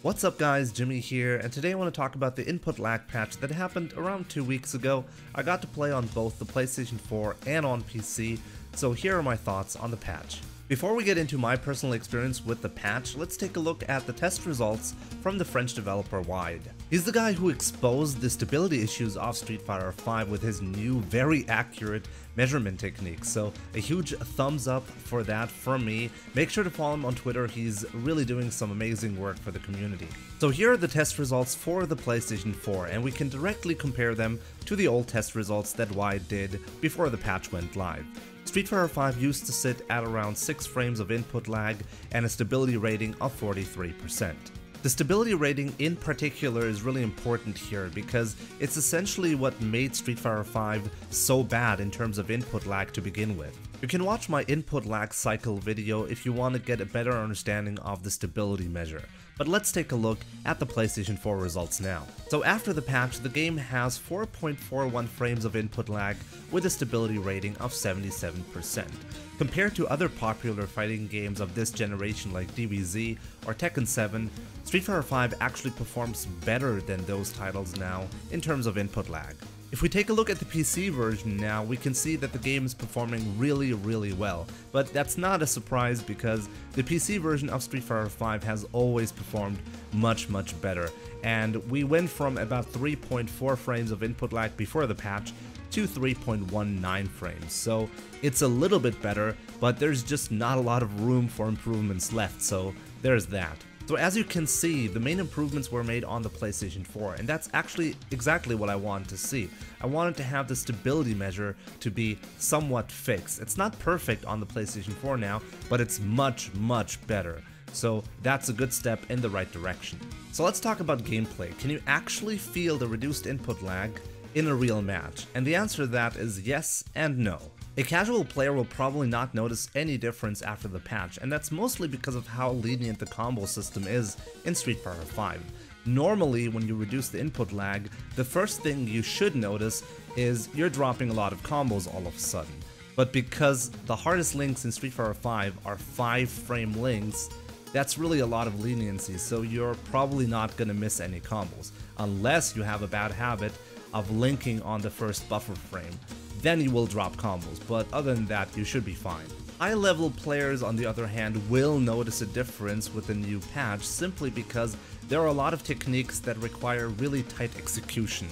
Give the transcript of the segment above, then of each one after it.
What's up guys, Jimmy here, and today I want to talk about the input lag patch that happened around 2 weeks ago. I got to play on both the PlayStation 4 and on PC, so here are my thoughts on the patch. Before we get into my personal experience with the patch, let's take a look at the test results from the French developer Wide. He's the guy who exposed the stability issues of Street Fighter V with his new, very accurate measurement technique, so a huge thumbs up for that from me. Make sure to follow him on Twitter, he's really doing some amazing work for the community. So here are the test results for the PlayStation 4, and we can directly compare them to the old test results that Wide did before the patch went live. Street Fighter V used to sit at around 6 frames of input lag and a stability rating of 43%. The stability rating in particular is really important here because it's essentially what made Street Fighter V so bad in terms of input lag to begin with. You can watch my input lag cycle video if you want to get a better understanding of the stability measure. But let's take a look at the PlayStation 4 results now. So after the patch, the game has 4.41 frames of input lag with a stability rating of 77%. Compared to other popular fighting games of this generation like DBZ or Tekken 7, Street Fighter V actually performs better than those titles now in terms of input lag. If we take a look at the PC version now, we can see that the game is performing really well, but that's not a surprise because the PC version of Street Fighter V has always performed much better, and we went from about 3.4 frames of input lag before the patch to 3.19 frames, so it's a little bit better, but there's just not a lot of room for improvements left, so there's that. So as you can see, the main improvements were made on the PlayStation 4, and that's actually exactly what I wanted to see. I wanted to have the stability measure to be somewhat fixed. It's not perfect on the PlayStation 4 now, but it's much better. So that's a good step in the right direction. So let's talk about gameplay. Can you actually feel the reduced input lag in a real match? And the answer to that is yes and no. A casual player will probably not notice any difference after the patch, and that's mostly because of how lenient the combo system is in Street Fighter V. Normally, when you reduce the input lag, the first thing you should notice is you're dropping a lot of combos all of a sudden. But because the hardest links in Street Fighter V are 5-frame links, that's really a lot of leniency, so you're probably not gonna miss any combos, unless you have a bad habit of linking on the first buffer frame. Then you will drop combos, but other than that, you should be fine. High-level players, on the other hand, will notice a difference with the new patch simply because there are a lot of techniques that require really tight execution,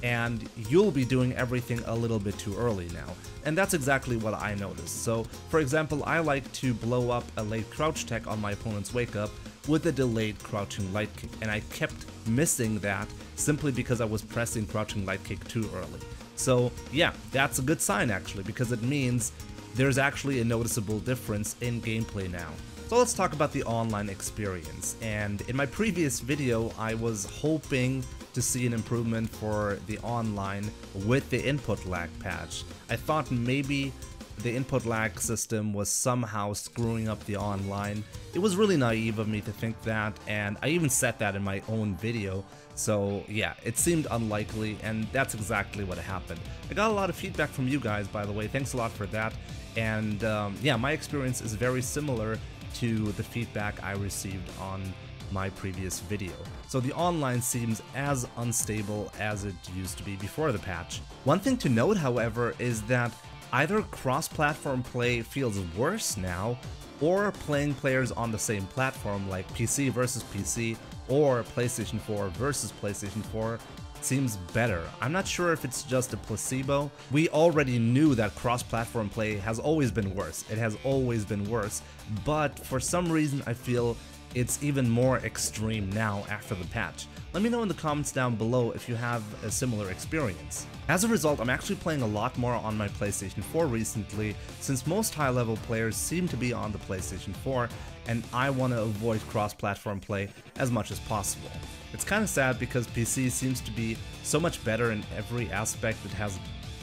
and you'll be doing everything a little bit too early now. And that's exactly what I noticed. So, for example, I like to blow up a late crouch tech on my opponent's wake up with a delayed crouching light kick, and I kept missing that simply because I was pressing crouching light kick too early. So yeah, that's a good sign actually, because it means there's actually a noticeable difference in gameplay now. So let's talk about the online experience, and in my previous video I was hoping to see an improvement for the online with the input lag patch. I thought maybe the input lag system was somehow screwing up the online. It was really naive of me to think that, and I even said that in my own video. So yeah, it seemed unlikely, and that's exactly what happened. I got a lot of feedback from you guys, by the way, thanks a lot for that. And yeah, my experience is very similar to the feedback I received on my previous video. So the online seems as unstable as it used to be before the patch. One thing to note, however, is that either cross-platform play feels worse now, or playing players on the same platform like PC versus PC or PlayStation 4 versus PlayStation 4 seems better. I'm not sure if it's just a placebo. We already knew that cross-platform play has always been worse. It has always been worse, but for some reason I feel it's even more extreme now after the patch. Let me know in the comments down below if you have a similar experience. As a result, I'm actually playing a lot more on my PlayStation 4 recently, since most high-level players seem to be on the PlayStation 4, and I want to avoid cross-platform play as much as possible. It's kind of sad because PC seems to be so much better in every aspect. It has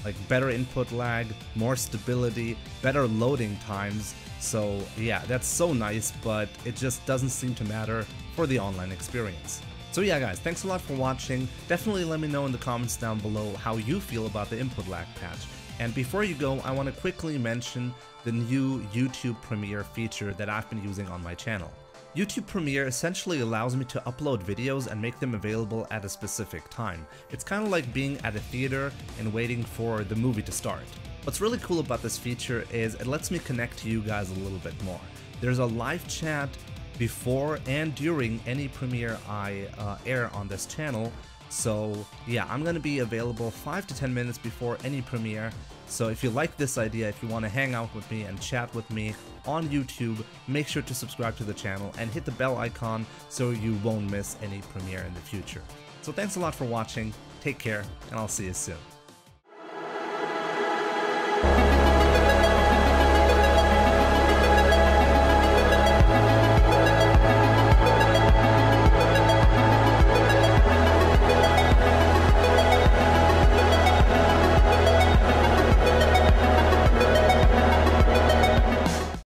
like better input lag, more stability, better loading times. So yeah, that's so nice, but it just doesn't seem to matter for the online experience. So yeah guys, thanks a lot for watching. Definitely let me know in the comments down below how you feel about the input lag patch. And before you go, I want to quickly mention the new YouTube Premiere feature that I've been using on my channel. YouTube Premiere essentially allows me to upload videos and make them available at a specific time. It's kind of like being at a theater and waiting for the movie to start. What's really cool about this feature is it lets me connect to you guys a little bit more. There's a live chat before and during any premiere I air on this channel. So yeah, I'm going to be available 5 to 10 minutes before any premiere. So if you like this idea, if you want to hang out with me and chat with me on YouTube, make sure to subscribe to the channel and hit the bell icon so you won't miss any premiere in the future. So thanks a lot for watching, take care, and I'll see you soon.